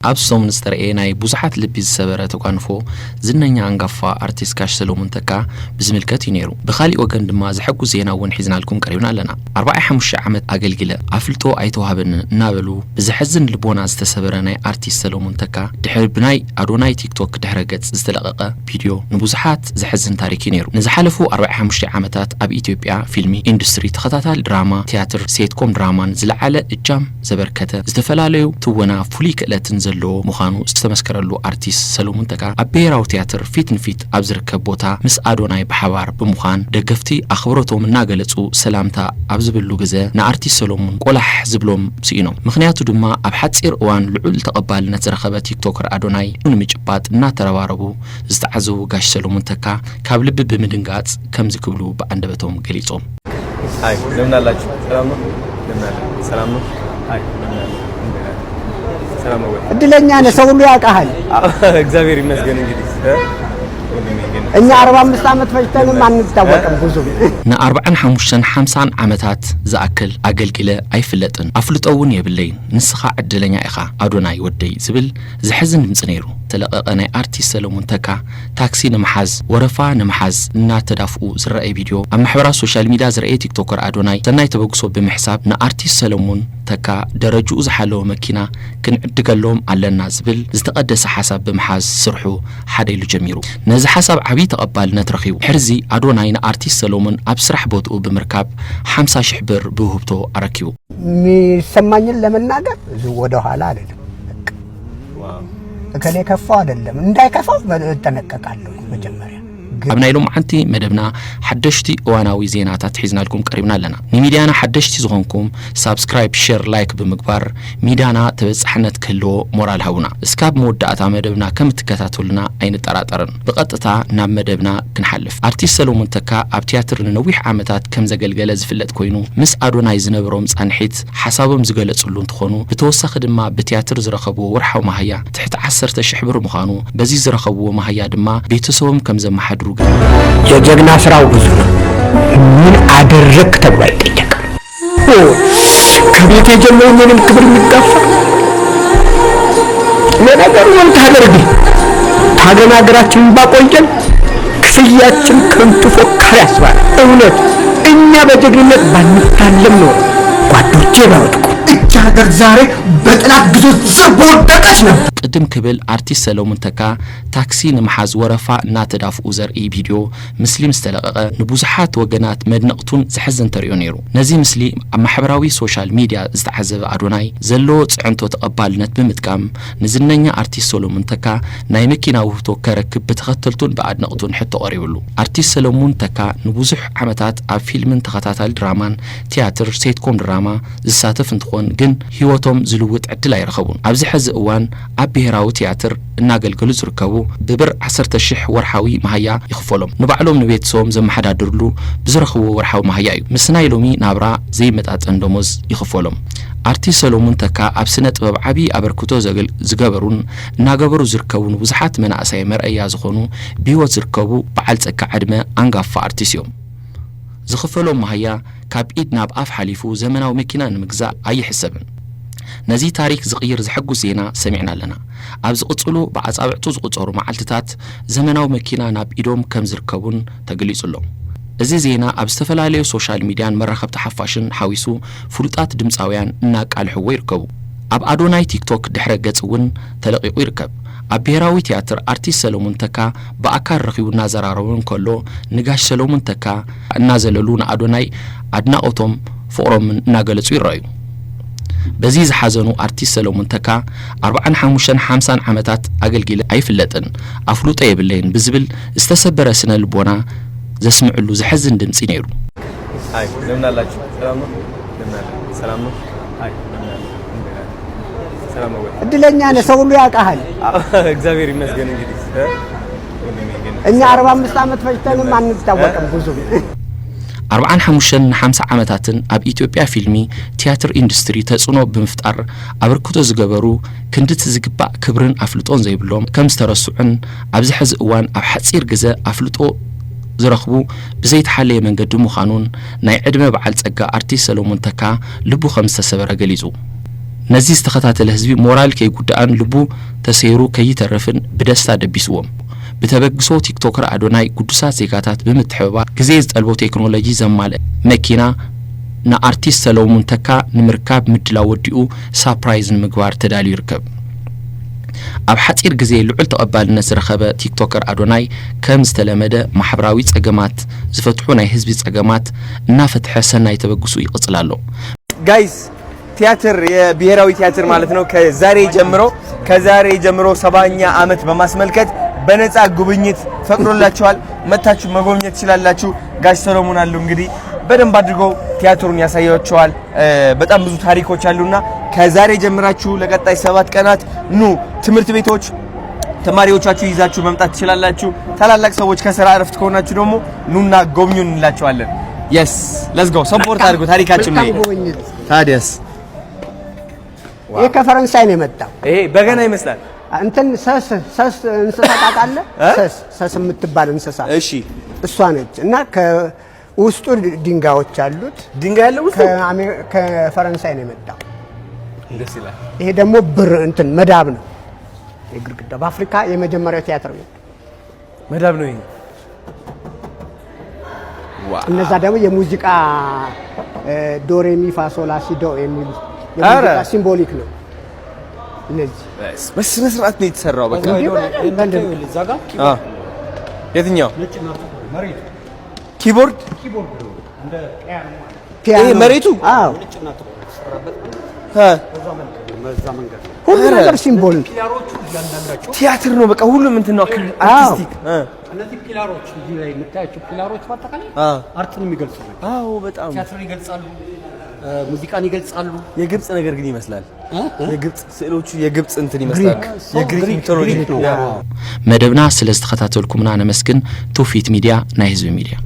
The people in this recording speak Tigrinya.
أبسوم نسترئي ناي بوزحات لبي السبرة تقانفو زننيا أنقفا أرتيس كاش سلومون تكا بزملكات ينيرو بخالي وقن دما زحقو زينا ونحيزنا لكم قريبنا لنا 4 عامت أقلقلة أفلتو أيتو هابن نابلو بزحزن لبونا استسبرة ناي أرتيس سلومون تكا دحر بناي أدوناي تيك توك دحرقت استلقاقا فيديو نبوزحات زحزن تاريكي نيرو نزحالفو 4 عامتات أب إثيوبيا فيلمي إندستري تخطاتال دراما تياتر سيتكوم درامان زلعالة الجام زبركته استفلاليو تونا فوليك لاتنزلو مخانو استمسكرلو أرتيس سلومون تكا أبيراو تياتر فيت أبزركب بوتا مس أدوناي بحوار بمخان دقفتي أخبرتو من ناقلتو سلامتا أبزبلو جزا نأرتيس سلومون قولح زبلوم سينو مخنياتو دما أبحث إروان لعول تقبال نترخبة تيك توكر أدوناي ونمجبات ناترواربو استعزو قاش سلومون تكا كابل بمدنقات كم زكبلو بأندبتهم قليتهم هاي نمنا الله سلام هاي سلام እድለኛ ነህ ሰው ሁሉ ያውቃል እግዚአብሔር ይመስገን እንግዲህ እኛ 45 ዓመት ፈጅተንም አንታወቅም ብዙ ና45 ዓመታት ዝኣክል አገልግለ አይፍለጥን አፍልጦውን የብለይ ንስኻ ዕድለኛ ኢኻ አዶናይ ወደይ ዝብል ዝሕዝን ድምጽ ነይሩ ተለቀቀናይ አርቲስት ሰለሞን ተካ ታክሲ ንምሓዝ ወረፋ ንምሓዝ እናተዳፍኡ ዝረአይ ቪዲዮ ኣብ ማሕበራዊ ሶሻል ሚዲያ ዝረአይ ቲክቶከር አዶናይ ተናይ ተበግሶ ብምሕሳብ ንአርቲስት ሰለሞን ተካ ደረጃኡ ዝሓለወ መኪና ክንዕድገሎም ኣለና ዝብል ዝተቀደሰ ሓሳብ ብምሓዝ ስርሑ ሓደ ኢሉ ጀሚሩ ነዚ ሓሳብ ዓቢ ተቀባልነት ረኺቡ ሕርዚ አዶናይ ንአርቲስት ሰለሞን ኣብ ስራሕ ቦትኡ ብምርካብ 50,000 ብር ብውህብቶ አረኪቡ ሚሰማኝን ለመናገር ወደ ኋላ አይደለም ከኔ ከፋው አይደለም እንዳይከፋው ተነቀቃለሁ መጀመሪያ أبنايلهم عنتي مدبنا حدشتي واناوي زيناتات حيزنا لكم قريبنا لنا ميديانا حدشتي زغنكم سابسكرايب شير لايك بمقبار ميدانا تبس حنت كله مورال هونا اسكاب مودعتا مدبنا كم تكتاتو لنا اين تراترن بقطتا ناب مدبنا كنحلف ارتيست سلومون تكا اب تياتر نويح عامتات كم زغلغله زفلت كوينو مس ادوناي زنبروم صنحيت حسابهم زغلصلو تخونو بتوسخ دما بتياتر زرخبو ورحو ماهيا تحت 10,000 ብር مخانو بزي زرخبو ماهيا دما بيتسوم كم زمحدرو የጀግና ስራው ብዙ ነው ምን አደረክ ተብሎ አይጠየቅም ከቤት የጀመረው ምንም ክብር የሚጋፋ ለነገሩ ምን ታደርጊ ታገናግራችን ባቆየን ክፍያችን ከንቱ ፎካሪ ያስባል እውነት እኛ በጀግንነት ባንታለም ነው ጓዶቼ ባወጥኩ ሀገር ዛሬ በጥላት ግዞት ስር በወደቀች ነው ቅድም ክብል አርቲስት ሰለሞን ተካ ታክሲ ንምሓዝ ወረፋ እናተዳፍኡ ዘርኢ ቪዲዮ ምስሊም ዝተለቀቀ ንብዙሓት ወገናት መድነቅቱን ዝሕዝን ተሪኦ ነይሩ ነዚ ምስሊ ኣብ ማሕበራዊ ሶሻል ሚዲያ ዝተዓዘበ አዶናይ ዘለዎ ጽዕንቶ ተቀባልነት ብምጥቃም ንዝነኛ አርቲስት ሰለሞን ተካ ናይ መኪና ውህብቶ ከረክብ በተኸተልቱን በአድነቅቱን ሕቶ ቀሪብሉ አርቲስት ሰለሞን ተካ ንብዙሕ ዓመታት ኣብ ፊልምን ተኸታታሊ ድራማን ቲያትር ሴትኮም ድራማ ዝሳተፍ እንትኾን ግን ህይወቶም ዝልውጥ ዕድል አይረኸቡን ኣብዚ ሕዚ እዋን ኣብ ብሔራዊ ቲያትር እናገልገሉ ዝርከቡ ብብር 10,000 ወርሓዊ ማህያ ይኽፈሎም ንባዕሎም ንቤተሰቦም ዘመሓዳድርሉ ብዝረኽቡ ወርሓዊ ማህያ እዩ ምስናይ ሎሚ ናብራ ዘይመጣጠን ደሞዝ ይኽፈሎም አርቲስት ሰለሞን ተካ ኣብ ስነ ጥበብ ዓቢ አበርክቶ ዝገበሩን እናገበሩ ዝርከቡን ብዙሓት መናእሳይ መርአያ ዝኾኑ ብህይወት ዝርከቡ በዓል ፀጋ ዕድመ አንጋፋ አርቲስት እዮም ዝኽፈሎም ማህያ ካብ ኢድ ናብ ኣፍ ሓሊፉ ዘመናዊ መኪና ንምግዛእ ኣይሕሰብን ነዚ ታሪክ ዝቕይር ዝሕጉስ ዜና ሰሚዕና ኣለና ኣብ ዝቕጽሉ ብዓጻብዕቱ ዝቁጸሩ መዓልትታት ዘመናዊ መኪና ናብ ኢዶም ከም ዝርከቡን ተገሊጹሎም እዚ ዜና ኣብ ዝተፈላለዩ ሶሻል ሚድያን መራኸብቲ ሓፋሽን ሓዊሱ ፍሉጣት ድምፃውያን እናቃልሕዎ ይርከቡ ኣብ አዶናይ ቲክቶክ ድሕረ ገጽ እውን ተለቂቁ ይርከብ ኣብ ብሔራዊ ቲያትር አርቲስት ሰለሞን ተካ በአካል ረኺቡና ዘራረቡን ከሎ ንጋሽ ሰለሞን ተካ እናዘለሉ ንአዶናይ አድናቆቶም ፍቅሮምን እናገለጹ ይረአዩ በዚ ዝሓዘኑ አርቲስት ሰለሞን ተካ 45-50 ዓመታት አገልግለ አይፍለጥን አፍሉጦ የብለይን ብዝብል ዝተሰበረ ስነ ልቦና ዘስምዕሉ ዝሕዝን ድምጽ ነይሩ አይ ለምናላችሁ ሰላም ነው አይ እድለኛ ነህ ሰው ሁሉ ያውቃል እግዚአብሔር ይመስገን እንግዲህ እኛ 45 ዓመት ፈጅተንም አንታወቅም ብዙ 45-50 ዓመታትን ኣብ ኢትዮጵያ ፊልሚ ቲያትር ኢንዱስትሪ ተጽዕኖ ብምፍጣር አበርክቶ ዝገበሩ ክንድት ዝግባእ ክብርን አፍልጦን ዘይብሎም ከም ዝተረስዑን ኣብዚ ሕዚ እዋን ኣብ ሓጺር ግዜ አፍልጦ ዝረኽቡ ብዘይተሓለየ መንገዲ ምዃኑን ናይ ዕድመ በዓል ፀጋ አርቲስት ሰለሞን ተካ ልቡ ከም ዝተሰበረ ገሊጹ ነዚ ዝተኸታተለ ህዝቢ ሞራል ከይጉዳእን ልቡ ተሰይሩ ከይተረፍን ብደስታ ደቢስዎም بتبقسو تيك توكر أدوناي قدسات زيكاتات بمتحبا جزيز طلبو تكنولوجي زمال مكينا نا ارتيست لو منتكا نمركاب مدلا وديو سابرايز مغوار تدالي يركب اب حصير غزي لعل تقبالنس رخبه تيك توكر أدوناي كم استلمده محبراوي صقمات زفتحو ناي حزبي صقمات እና فتح سناي تبقسو يقصلالو ጋይስ ቲያትር የብሔራዊ ቲያትር ማለት ነው ከዛሬ ጀምሮ 70ኛ አመት በማስመልከት በነፃ ጉብኝት ፈቅዶላችኋል መታችሁ መጎብኘት ይችላልላችሁ ጋሽ ሰሎሞን አሉ እንግዲህ በደንብ አድርገው ቲያትሩን ያሳያችኋል በጣም ብዙ ታሪኮች አሉና ከዛሬ ጀምራችሁ ለቀጣይ 7 ቀናት ኑ ትምህርት ቤቶች ተማሪዎቻችሁ ይዛችሁ መምጣት ይችላልላችሁ ታላላቅ ሰዎች ከሥራ አረፍት ከሆናችሁ ደግሞ ኑና ጎብኙን እንላችኋለን yes let's go ሰፖርት አድርጉ ታሪካችን ነው ታዲያስ ይሄ ከፈረንሳይ ነው የመጣው ይሄ በገና ይመስላል እንትን ሰስ እንስሳ ታውቃለህ ሰስ የምትባል እንስሳ እሺ እሷ ነች እና ከውስጡ ድንጋዮች አሉት ድንጋይ ያለው ከፈረንሳይ ነው የመጣው ደስ ይላል ይሄ ደግሞ ብር እንትን መዳብ ነው የግርግዳ በአፍሪካ የመጀመሪያው ቲያትር ነው መዳብ ነው ይሄ ዋው እነዛ ደግሞ የሙዚቃ ዶሬ ሚ ፋ ሶ ላ ሲ ዶ የሚሉ የሙዚቃ ሲምቦሊክ ነው እነዚህ በስነ ስርዓት ነው የተሰራው በቃ እዛጋ የትኛው ኪቦርድ እንደ ፒያኖ መሬቱ አዎ ነጭና ተሰራበት በዛ መንገድ ሁሉ ነገር ሲምቦል ቲያትር ነው በቃ ሁሉም እንትን ነው አርቲስቲክ እነዚህ ፒላሮች እዚህ ላይ የምታያቸው ፒላሮች በአጠቃላይ አርትን የሚገልጹ ነው አዎ በጣም ቲያትርን ይገልጻሉ ሙዚቃን ይገልጻሉ የግብጽ ነገር ግን ይመስላል የግብጽ ስዕሎቹ የግብጽ እንትን ይመስላል የግሪክ ሚቶሎጂ መደብና ስለስተከታተልኩምና ነመስግን ቶፊት ሚዲያ ናይ ህዝብ ሚዲያ